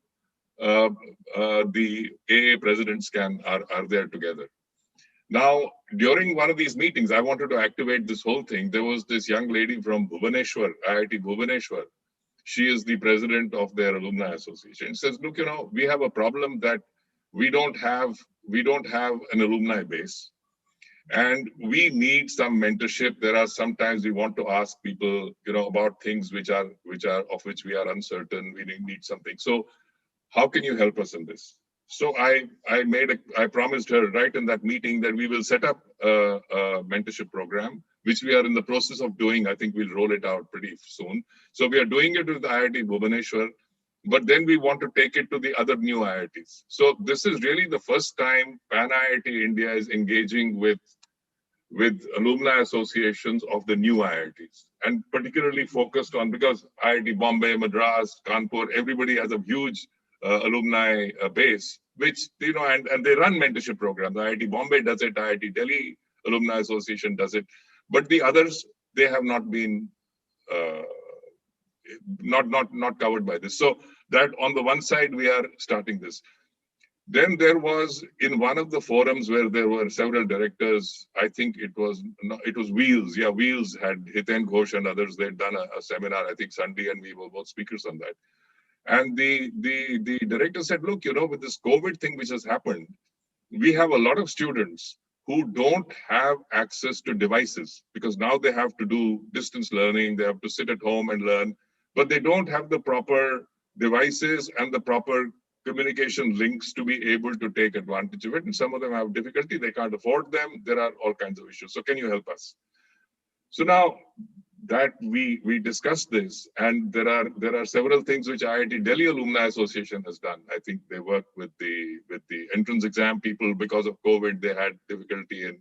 the AA presidents are there together. Now, during one of these meetings, I wanted to activate this whole thing. There was this young lady from Bhubaneswar, IIT Bhubaneswar. She is the president of their alumni association. She says, look, we have a problem that we don't have an alumni base, and we need some mentorship. There are sometimes we want to ask people, about things which are of which we are uncertain. We need something. So how can you help us in this? So I promised her right in that meeting that we will set up a mentorship program, which we are in the process of doing. I think we'll roll it out pretty soon. So we are doing it with the IIT Bhubaneswar, but then we want to take it to the other new IITs. So this is really the first time Pan IIT India is engaging with alumni associations of the new IITs, and particularly focused on, because IIT Bombay, Madras, Kanpur, everybody has a huge alumni base, which, and they run mentorship programs. IIT Bombay does it, IIT Delhi Alumni Association does it, but the others, they have not been not covered by this. So that on the one side, we are starting this. Then there was, in one of the forums where there were several directors, I think it was Wheels. Yeah, Wheels had Hiten Ghosh and others. They'd done a seminar. I think Sandy and we were both speakers on that. And the director said, look, with this COVID thing which has happened, we have a lot of students who don't have access to devices, because now they have to do distance learning. They have to sit at home and learn, but they don't have the proper devices and the proper communication links to be able to take advantage of it. And some of them have difficulty. They can't afford them. There are all kinds of issues. So can you help us? So now that we discussed this, and there are several things which IIT Delhi Alumni Association has done. I think they work with the entrance exam people. Because of COVID, they had difficulty in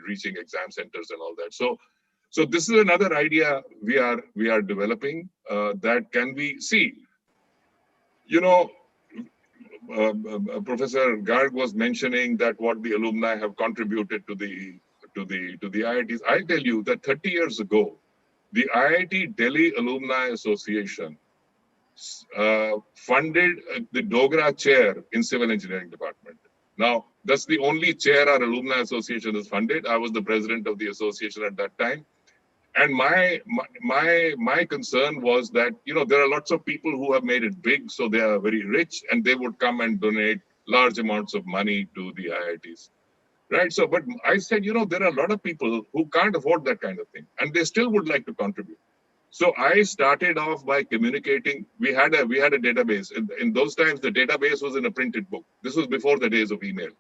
reaching exam centers and all that. So this is another idea we are developing that can be, see, Professor Garg was mentioning that what the alumni have contributed to the IITs. I tell you that 30 years ago, the IIT Delhi Alumni Association funded the Dogra chair in Civil Engineering Department. Now, that's the only chair our alumni association has funded. I was the president of the association at that time. And my concern was that, there are lots of people who have made it big, so they are very rich, and they would come and donate large amounts of money to the IITs. Right. So, but I said, there are a lot of people who can't afford that kind of thing, and they still would like to contribute. So I started off by communicating. We had a database. In those times, the database was in a printed book. This was before the days of email.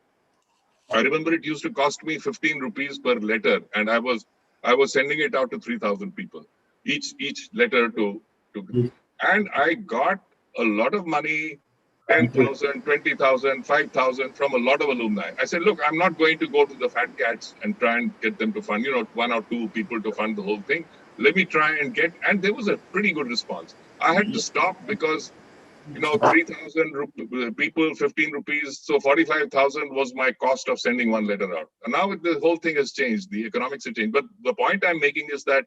I remember it used to cost me 15 rupees per letter, and I was sending it out to 3,000 people, each letter to, and I got a lot of money. 10,000, 20,000, 5,000 from a lot of alumni. I said, look, I'm not going to go to the fat cats and try and get them to fund, one or two people to fund the whole thing. Let me try and get, and there was a pretty good response. I had to stop because, 3,000 people, 15 rupees. So 45,000 was my cost of sending one letter out. And now the whole thing has changed. The economics have changed. But the point I'm making is that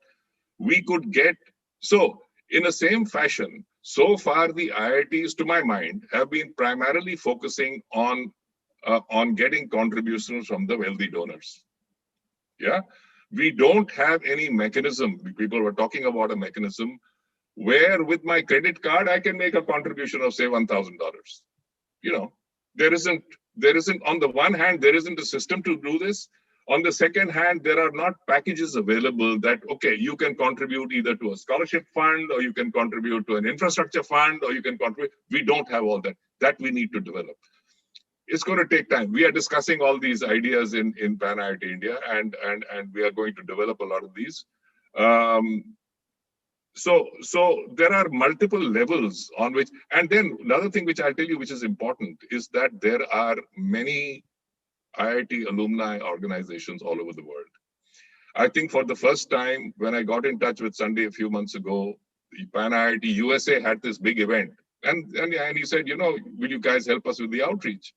we could get, so in the same fashion, so far the IITs, to my mind, have been primarily focusing on getting contributions from the wealthy donors. Yeah, we don't have any mechanism. People were talking about a mechanism where with my credit card, I can make a contribution of say $1,000. There isn't, on the one hand, there isn't a system to do this. On the second hand, there are not packages available that, okay, you can contribute either to a scholarship fund, or you can contribute to an infrastructure fund, or you can contribute. We don't have all that. That we need to develop. it's going to take time. We are discussing all these ideas in Pan IIT India, and we are going to develop a lot of these. So there are multiple levels on which, and then another thing which I'll tell you, which is important, is that there are many IIT alumni organizations all over the world. I think for the first time, when I got in touch with Sunday a few months ago, the Pan IIT USA had this big event. And he said, will you guys help us with the outreach?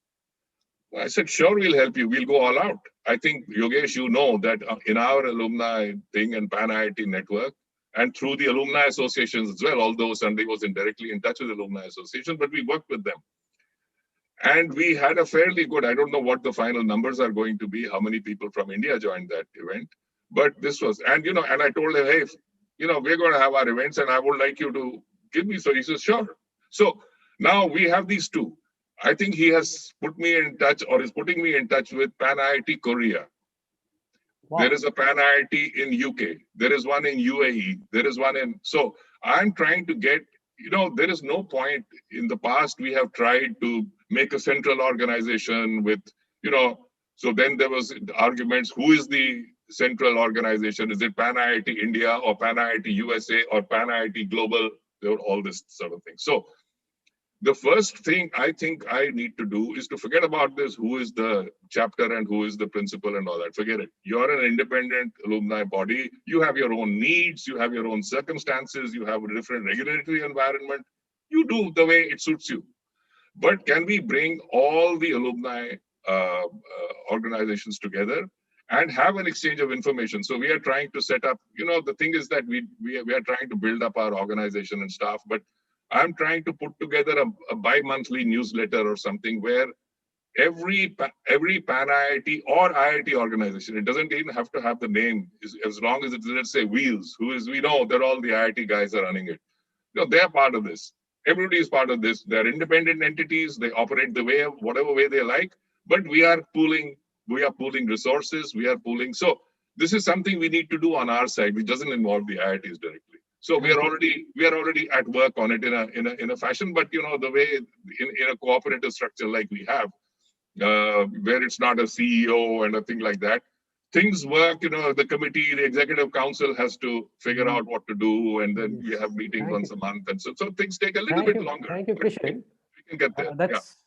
I said, sure, we'll help you. We'll go all out. I think, Yogesh, you know that in our alumni thing and Pan IIT network, and through the alumni associations as well, although Sunday wasn't directly in touch with the alumni association, but we worked with them. And we had a fairly good, I don't know what the final numbers are going to be, how many people from India joined that event. But this was, and I told him, hey, we're going to have our events and I would like you to give me. So he says, sure. So now we have these two. I think he has put me in touch, or is putting me in touch with Pan IIT Korea. Wow. There is a Pan IIT in UK. There is one in UAE. There is one in, so I'm trying to get, there is no point. In the past, we have tried to make a central organization with, so then there was arguments, who is the central organization? Is it Pan IIT India or Pan IIT USA or Pan IIT Global? There were all this sort of thing. So the first thing I think I need to do is to forget about this, who is the chapter and who is the principal and all that. Forget it. You're an independent alumni body. You have your own needs. You have your own circumstances. You have a different regulatory environment. You do the way it suits you. But can we bring all the alumni organizations together and have an exchange of information? So we are trying to set up, the thing is that we are trying to build up our organization and staff, but I'm trying to put together a bi-monthly newsletter or something where every Pan IIT or IIT organization, it doesn't even have to have the name, as long as it's, let's say, Wheels, we know that all the IIT guys are running it. They're part of this. Everybody is part of this. They're independent entities. They operate whatever way they like, but we are pooling resources. We are pooling. So this is something we need to do on our side, which doesn't involve the IITs directly. So we are already at work on it in a fashion, but the way in a cooperative structure like we have, where it's not a CEO and a thing like that, things work. The committee, the executive council has to figure out what to do, and then we have meetings once a month, and so things take a little bit longer. Thank you, Krishan. We can get there. That's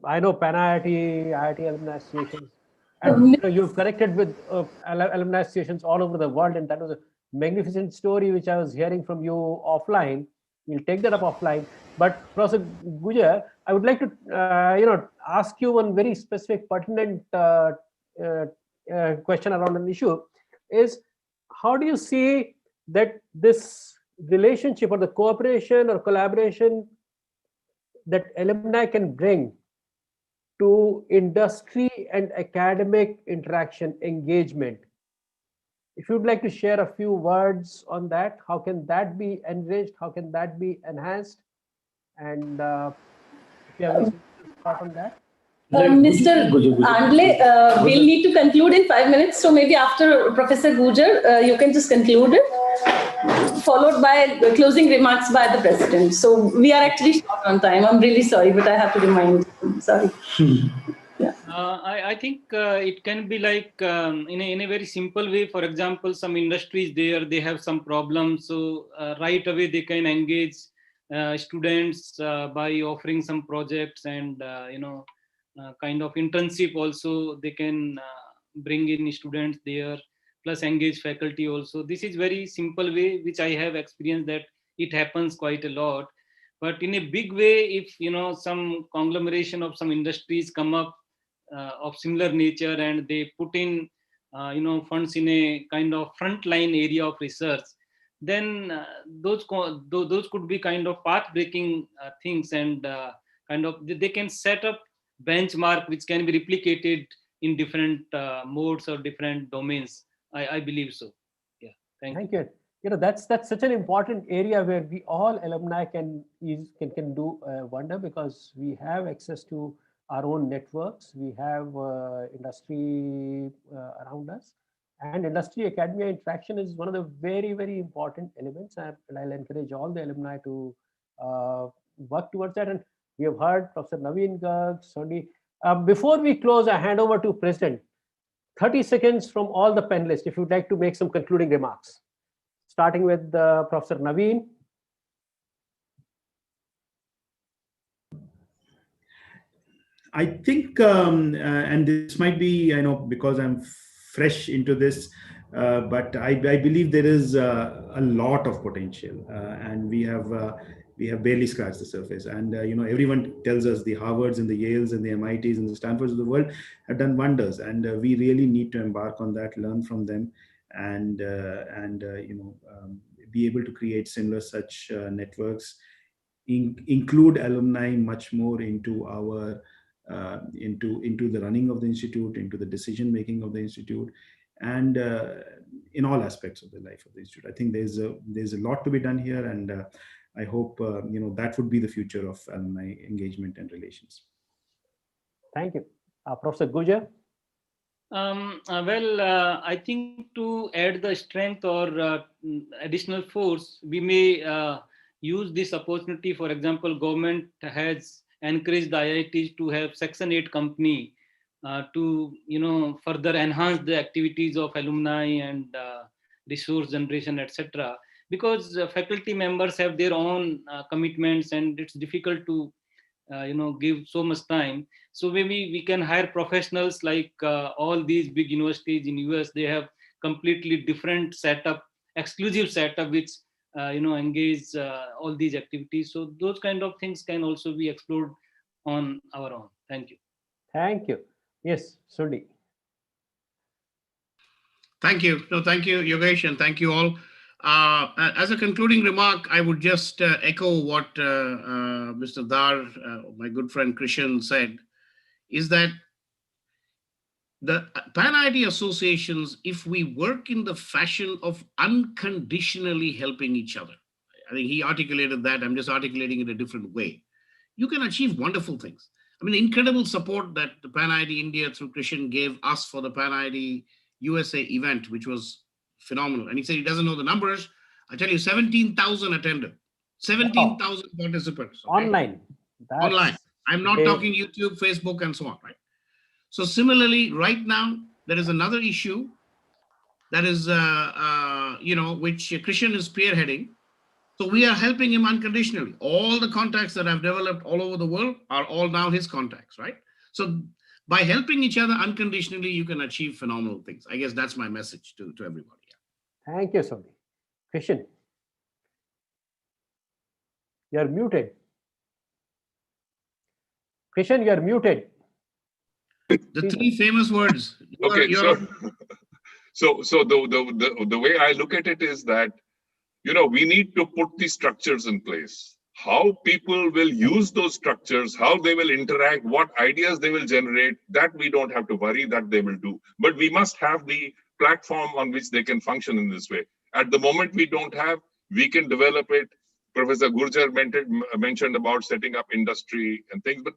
I know Pan IIT alumni associations, and you've connected with alumni associations all over the world, and that was a magnificent story which I was hearing from you offline. We'll take that up offline. But Professor Gujar, I would like to ask you one very specific, pertinent question around an issue. Is how do you see that this relationship or the cooperation or collaboration that alumni can bring to industry and academic interaction engagement? If you'd like to share a few words on that, how can that be enriched? How can that be enhanced? And if you have any thought on that? Mr. Andle, we'll need to conclude in 5 minutes. So maybe after Professor Gujar, you can just conclude it, followed by closing remarks by the President. So we are actually short on time. I'm really sorry, but I have to remind you. Sorry. Yeah. I think it can be like in a very simple way. For example, some industries they have some problems, so right away they can engage students by offering some projects and kind of internship also. They can bring in students there, plus engage faculty also. This is very simple way which I have experienced that it happens quite a lot. But in a big way, if some conglomeration of some industries come up of similar nature and they put in funds in a kind of frontline area of research, then those could be kind of path breaking things, and kind of they can set up benchmark which can be replicated in different modes or different domains. I believe so. Yeah. Thank you. That's such an important area where we all alumni can do wonder, because we have access to our own networks. We have industry around us, and industry academia interaction is one of the very, very important elements. And I'll encourage all the alumni to work towards that. And We have heard Professor Naveen Garg, Sondi. Before we close, I hand over to President. 30 seconds from all the panelists, if you'd like to make some concluding remarks. Starting with Professor Naveen. I think, and this might be, I know, because I'm fresh into this, but I believe there is a lot of potential, and we have barely scratched the surface. And everyone tells us the Harvards and the Yales and the MITs and the Stanfords of the world have done wonders, and we really need to embark on that, learn from them, and be able to create similar such networks. Include alumni much more into our into the running of the institute, into the decision making of the institute, and in all aspects of the life of the institute. I think there's a lot to be done here, and I hope that would be the future of alumni engagement and relations. Thank you, Professor Gujar. I think to add the strength or additional force, we may use this opportunity. For example, government has encouraged the IITs to have Section 8 company to further enhance the activities of alumni and resource generation, etc. Because faculty members have their own commitments, and it's difficult to give so much time. So maybe we can hire professionals like all these big universities in US. They have completely different setup, exclusive setup, which engage all these activities. So those kind of things can also be explored on our own. Thank you. Thank you. Yes, Sundi. Thank you. No, thank you, Yogesh, and thank you all. As a concluding remark, I would just echo what Mr. Dar, my good friend Krishan, said, is that the Pan-IIT associations, if we work in the fashion of unconditionally helping each other, I think he articulated that, I'm just articulating it a different way, you can achieve wonderful things. I mean, the incredible support that the Pan-IIT India through Krishan gave us for the Pan-IIT USA event, which was phenomenal. And he said he doesn't know the numbers. I tell you, 17,000 attended, 17,000 participants. Okay? Online. Online. I'm not talking YouTube, Facebook, and so on, right? So similarly, right now, there is another issue that is, which Krishan is spearheading. So we are helping him unconditionally. All the contacts that I've developed all over the world are all now his contacts, right? So by helping each other unconditionally, you can achieve phenomenal things. I guess that's my message to everybody. Thank you, Sundi. Krishan, you're muted. Krishan, you're muted. The three famous words. Okay, so the way I look at it is that, we need to put these structures in place. How people will use those structures, how they will interact, what ideas they will generate, that we don't have to worry, that they will do. But we must have the platform on which they can function in this way. At the moment, we don't have, we can develop it. Professor Gurjar mentioned about setting up industry and things, but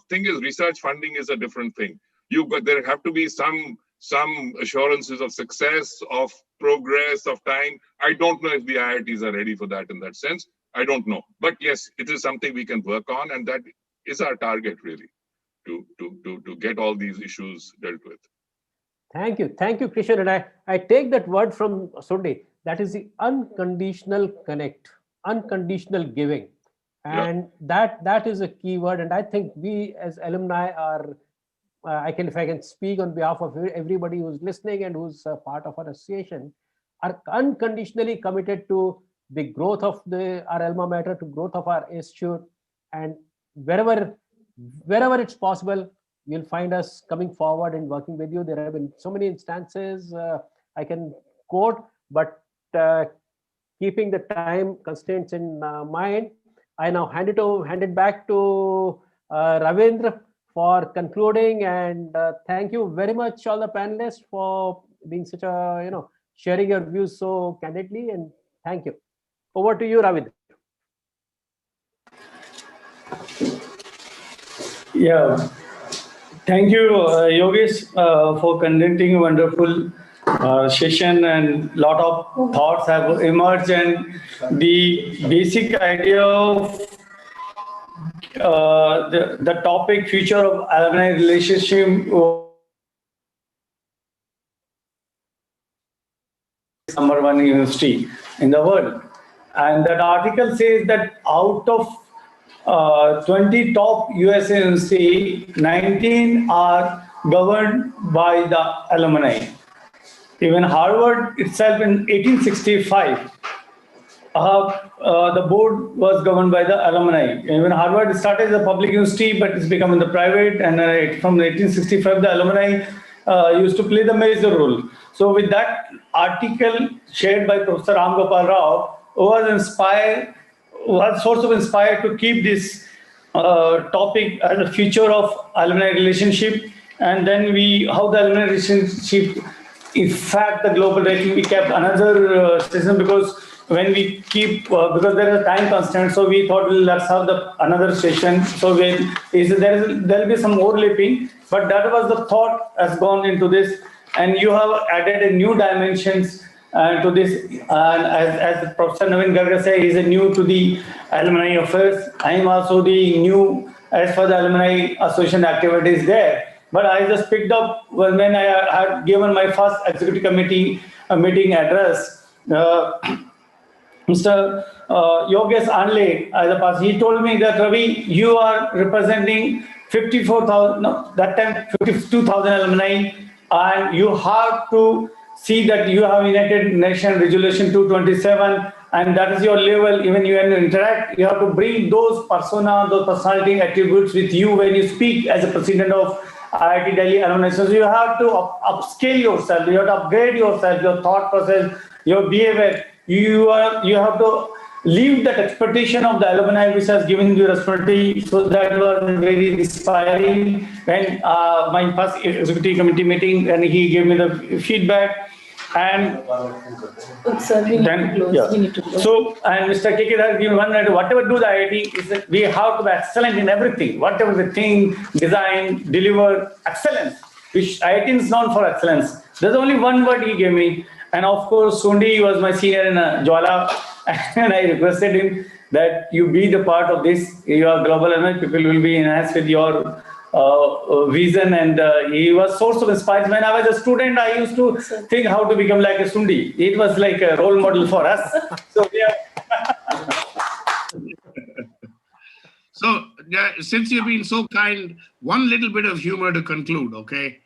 thing is, research funding is a different thing. There have to be some assurances of success, of progress, of time. I don't know if the IITs are ready for that in that sense. I don't know, but yes, it is something we can work on, and that is our target really, to get all these issues dealt with. Thank you, Krishan, and I take that word from Sundi. That is the unconditional connect, unconditional giving, and that is a key word. And I think we as alumni are, if I can speak on behalf of everybody who's listening and who's a part of our association, are unconditionally committed to the growth of our alma mater, to growth of our institute, and wherever it's possible, you'll find us coming forward and working with you. There have been so many instances I can quote, but keeping the time constraints in mind, I now hand it back to Ravindra for concluding. And thank you very much, all the panelists, for being such a sharing your views so candidly. And thank you. Over to you, Ravindra. Yeah. Thank you, Yogesh, for conducting a wonderful session, and a lot of thoughts have emerged, and the basic idea of the topic future of alumni relationship number one university in the world. And that article says that out of 20 top US university, 19 are governed by the alumni. Even Harvard itself in 1865, the board was governed by the alumni. Even Harvard started as a public university, but it's become in the private. And from 1865, the alumni used to play the major role. So with that article shared by Professor Ram Gopal Rao, was source of inspired to keep this topic as a future of alumni relationship. And then how the alumni relationship, in fact, the global ranking, we kept another session because when we keep, because there is a time constraint, so we thought let's have another session. So there will be some overlapping, but that was the thought has gone into this, and you have added a new dimensions to this. And as Professor Naveen Garga said, he is new to the alumni affairs. I am also the new as for the alumni association activities there. But I just picked up when I had given my first executive committee meeting address. Mr. Yogesh Anle, he told me that, Ravi, you are representing 54,000, no, that time 52,000 alumni, and you have to see that you have United Nations Resolution 227, and that is your level. Even when you interact, you have to bring those personality attributes with you when you speak as a president of IIT Delhi Alumni. So you have to upscale yourself, you have to upgrade yourself, your thought process, your behavior. You have to leave that expectation of the alumni which has given you responsibility. So that was very inspiring when my first executive committee meeting, and he gave me the feedback. And Sir, we need to close. So, and Mr. KK has given one minute. Whatever do the IIT is that we have to be excellent in everything. Whatever the thing, design, deliver, excellence. Which IIT is known for excellence. There's only one word he gave me. And of course, Sundi was my senior in Jwala, and I requested him that you be the part of this. You are global alumni, people will be enhanced with your vision, and he was source of inspiration. When I was a student, I used to think how to become like a Sundi. It was like a role model for us. So yeah. So since you've been so kind, one little bit of humor to conclude, okay?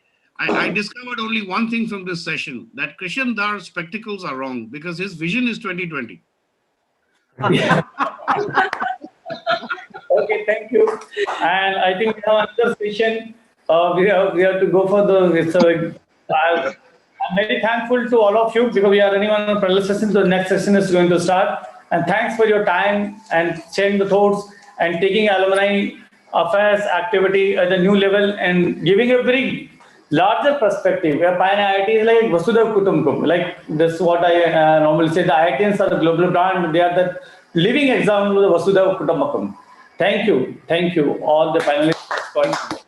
I discovered only one thing from this session, that Krishan Dar's spectacles are wrong because his vision is 2020. Okay, thank you. And I think we have another session. We have to go for the. I'm very thankful to all of you because we are running on a parallel session. So the next session is going to start. And thanks for your time and sharing the thoughts and taking alumni affairs activity at a new level and giving a very larger perspective. Where IIT is like Vasudhaiva Kutumbakam. Like this is what I normally say. The IITians are the global brand. They are the living example of the Vasudhaiva Kutumbakam. Thank you, all the panelists.